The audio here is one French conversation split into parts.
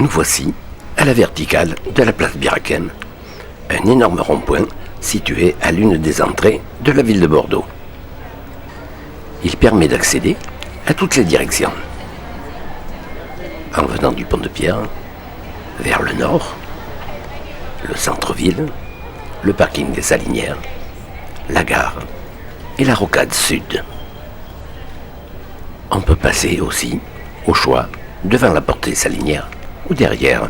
Nous voici à la verticale de la place Birakem, un énorme rond-point situé à l'une des entrées de la ville de Bordeaux. Il permet d'accéder à toutes les directions. En venant du pont de Pierre, vers le nord, le centre-ville, le parking des Salinières, la gare et la rocade sud. On peut passer aussi, au choix, devant la porte des Salinières ou derrière.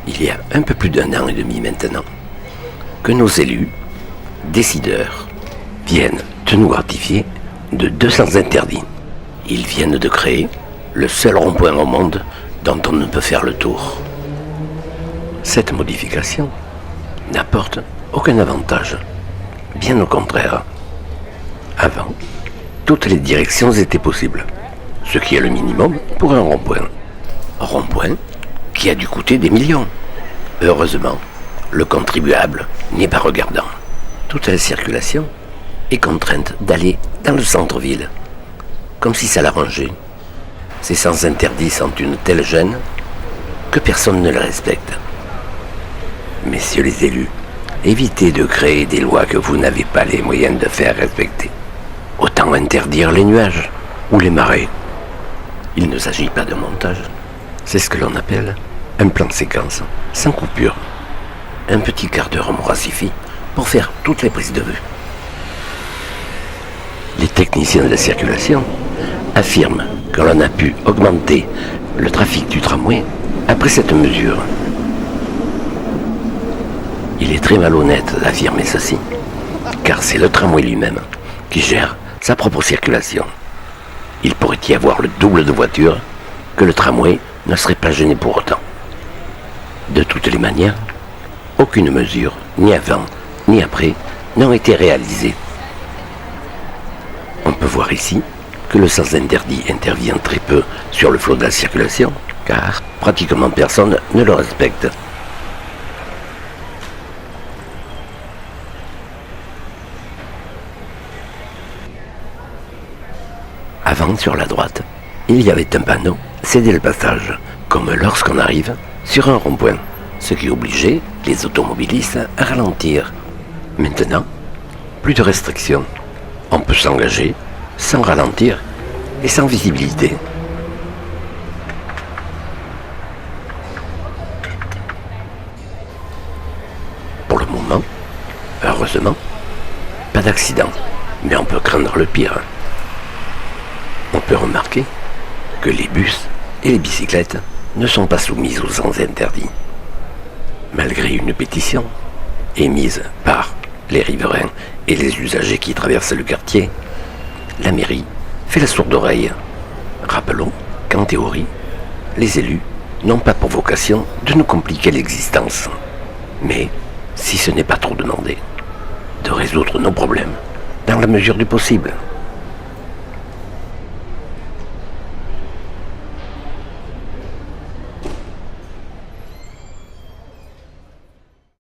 Il y a un peu plus d'1 an et demi maintenant que nos élus, décideurs, viennent de nous gratifier de 200 interdits. Ils viennent de créer le seul rond-point au monde dont on ne peut faire le tour. Cette modification n'apporte aucun avantage, bien au contraire. Avant, toutes les directions étaient possibles, ce qui est le minimum pour un rond-point. Rond-point qui a dû coûter des millions. Heureusement, le contribuable n'est pas regardant. Toute la circulation est contrainte d'aller dans le centre-ville, comme si ça l'arrangeait. Ces sens interdits sont une telle gêne que personne ne les respecte. Messieurs les élus, évitez de créer des lois que vous n'avez pas les moyens de faire respecter. Autant interdire les nuages ou les marées. Il ne s'agit pas de montage. C'est ce que l'on appelle un plan de séquence, sans coupure. Un petit quart d'heure m'aura suffi pour faire toutes les prises de vue. Les techniciens de la circulation affirment que l'on a pu augmenter le trafic du tramway après cette mesure. Il est très malhonnête d'affirmer ceci, car c'est le tramway lui-même qui gère sa propre circulation. Il pourrait y avoir le double de voitures que le tramway ne serait pas gêné pour autant. De toutes les manières, aucune mesure, ni avant, ni après, n'ont été réalisées. On peut voir ici que le sens interdit intervient très peu sur le flot de la circulation, car pratiquement personne ne le respecte. Avant, sur la droite, il y avait un panneau « Cédez le passage », comme lorsqu'on arrive sur un rond-point, ce qui obligeait les automobilistes à ralentir. Maintenant, plus de restrictions. On peut s'engager sans ralentir et sans visibilité. Pour le moment, heureusement, pas d'accident, mais on peut craindre le pire. On peut remarquer que les bus et les bicyclettes ne sont pas soumises aux sens interdits. Malgré une pétition émise par les riverains et les usagers qui traversent le quartier, la mairie fait la sourde oreille. Rappelons qu'en théorie, les élus n'ont pas pour vocation de nous compliquer l'existence, mais, si ce n'est pas trop demandé, de résoudre nos problèmes dans la mesure du possible.